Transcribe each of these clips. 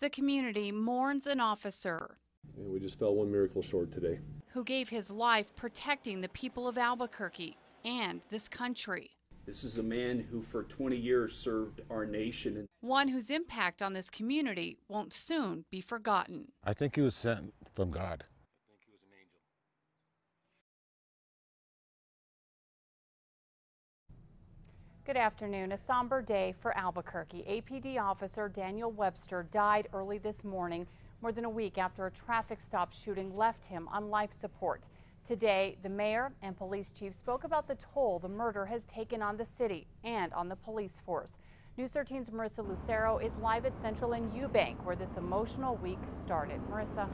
The community mourns an officer And we just fell one miracle short today. who gave his life protecting the people of Albuquerque and this country. This is a man who for 20 years served our nation. One whose impact on this community won't soon be forgotten. I think he was sent from God. I think he was an angel. Good afternoon. A somber day for Albuquerque. APD officer Daniel Webster died early this morning, more than a week after a traffic stop shooting left him on life support. Today, the mayor and police chief spoke about the toll the murder has taken on the city and on the police force. News 13's Marissa Lucero is live at Central in Eubank, where this emotional week started. Marissa.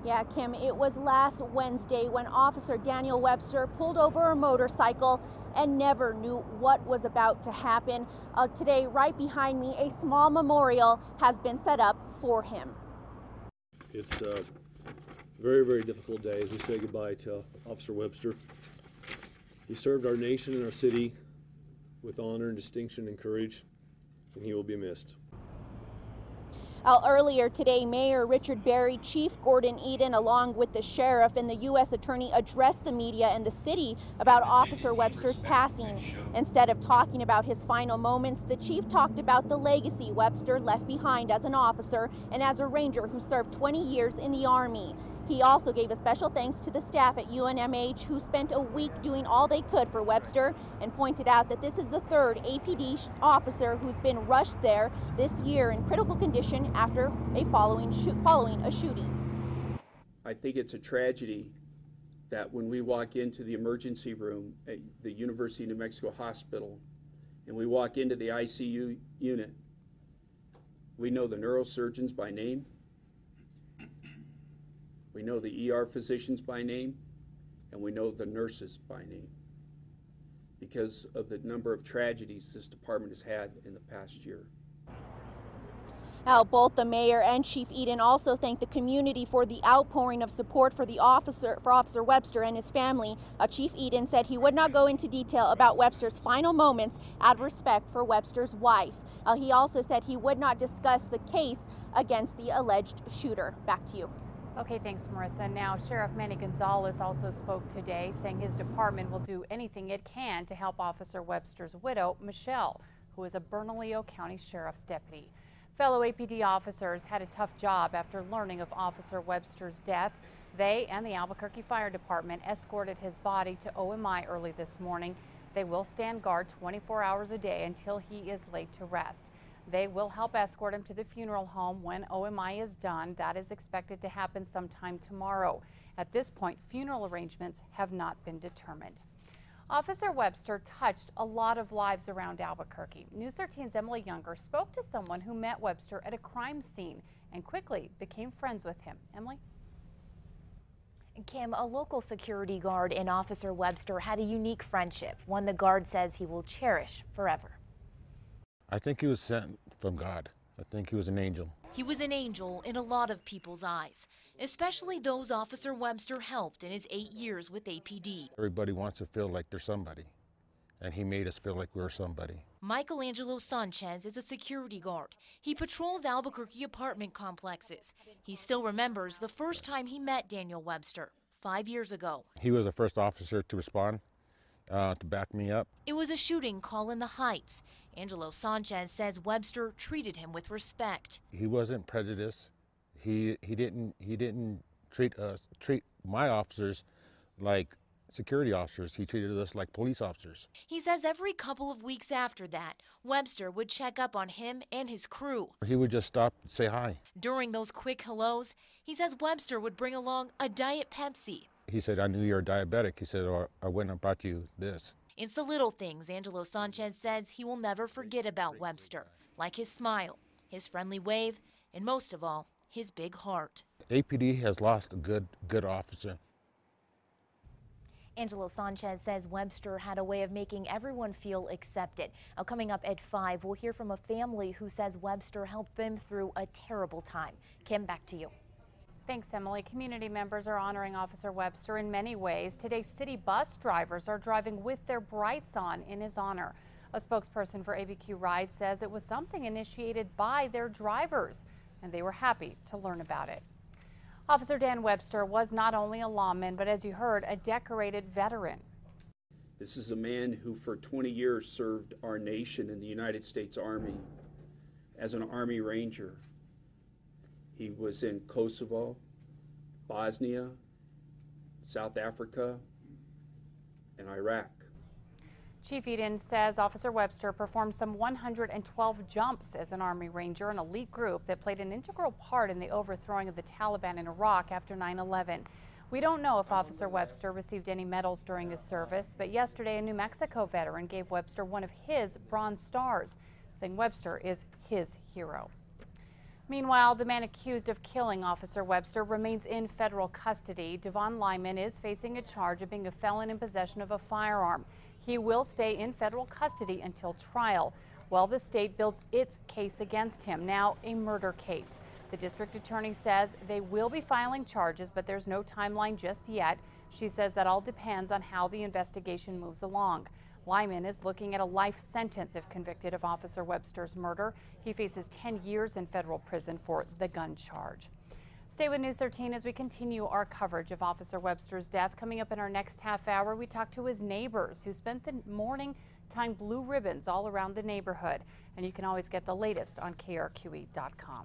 Yeah, Kim, it was last Wednesday when Officer Daniel Webster pulled over a motorcycle and never knew what was about to happen. Today, right behind me, a small memorial has been set up for him. It's a very, very difficult day as we say goodbye to Officer Webster. He served our nation and our city with honor and distinction and courage, and he will be missed. Earlier today, Mayor Richard Berry, Chief Gordon Eden, along with the sheriff and the U.S. attorney addressed the media and the city about Officer Webster's passing. Instead of talking about his final moments, the chief talked about the legacy Webster left behind as an officer and as a ranger who served 20 years in the Army. He also gave a special thanks to the staff at UNMH who spent a week doing all they could for Webster and pointed out that this is the third APD officer who's been rushed there this year in critical condition after following a shooting. I think it's a tragedy that when we walk into the emergency room at the University of New Mexico Hospital and we walk into the ICU unit, we know the neurosurgeons by name. We know the ER physicians by name, and we know the nurses by name because of the number of tragedies this department has had in the past year. Now, both the mayor and Chief Eden also thanked the community for the outpouring of support for Officer Webster and his family. Chief Eden said he would not go into detail about Webster's final moments out of respect for Webster's wife. He also said he would not discuss the case against the alleged shooter. Back to you. Okay, thanks, Marissa. Now, Sheriff Manny Gonzalez also spoke today, saying his department will do anything it can to help Officer Webster's widow, Michelle, who is a Bernalillo County Sheriff's deputy. Fellow APD officers had a tough job after learning of Officer Webster's death. They and the Albuquerque Fire Department escorted his body to OMI early this morning. They will stand guard 24 hours a day until he is laid to rest. They will help escort him to the funeral home when OMI is done. That is expected to happen sometime tomorrow. At this point, funeral arrangements have not been determined. Officer Webster touched a lot of lives around Albuquerque. News 13's Emily Younger spoke to someone who met Webster at a crime scene and quickly became friends with him. Emily? Kim, a local security guard and Officer Webster had a unique friendship, one the guard says he will cherish forever. I think he was sent from God. I think he was an angel. He was an angel in a lot of people's eyes, especially those Officer Webster helped in his 8 years with APD. Everybody wants to feel like they're somebody, and he made us feel like we were somebody. Michelangelo Sanchez is a security guard. He patrols Albuquerque apartment complexes. He still remembers the first time he met Daniel Webster 5 years ago. He was the first officer to respond, to back me up. It was a shooting call in the Heights. Angelo Sanchez says Webster treated him with respect. He wasn't prejudiced. He didn't treat my officers like security officers. He treated us like police officers. He says every couple of weeks after that, Webster would check up on him and his crew. He would just stop and say hi. During those quick hellos, he says Webster would bring along a Diet Pepsi. He said, I knew you were diabetic. He said, or I went and brought you this. It's the little things Angelo Sanchez says he will never forget about Webster, like his smile, his friendly wave, and most of all, his big heart. APD has lost a good officer. Angelo Sanchez says Webster had a way of making everyone feel accepted. Now, coming up at 5, we'll hear from a family who says Webster helped them through a terrible time. Kim, back to you. Thanks, Emily. Community members are honoring Officer Webster in many ways. Today, city bus drivers are driving with their brights on in his honor. A spokesperson for ABQ Ride says it was something initiated by their drivers, and they were happy to learn about it. Officer Dan Webster was not only a lawman, but as you heard, a decorated veteran. This is a man who for 20 years served our nation in the United States Army as an Army Ranger. He was in Kosovo, Bosnia, South Africa, and Iraq. Chief Eden says Officer Webster performed some 112 jumps as an Army Ranger, an elite group that played an integral part in the overthrowing of the Taliban in Iraq after 9/11. We don't know if Officer Webster received any medals during his service, but yesterday a New Mexico veteran gave Webster one of his Bronze Stars, saying Webster is his hero. Meanwhile, the man accused of killing Officer Webster remains in federal custody. Devon Lyman is facing a charge of being a felon in possession of a firearm. He will stay in federal custody until trial, while the state builds its case against him, now a murder case. The district attorney says they will be filing charges, but there's no timeline just yet. She says that all depends on how the investigation moves along. Lyman is looking at a life sentence if convicted of Officer Webster's murder. He faces 10 years in federal prison for the gun charge. Stay with News 13 as we continue our coverage of Officer Webster's death. Coming up in our next half hour, we talk to his neighbors who spent the morning tying blue ribbons all around the neighborhood. And you can always get the latest on KRQE.com.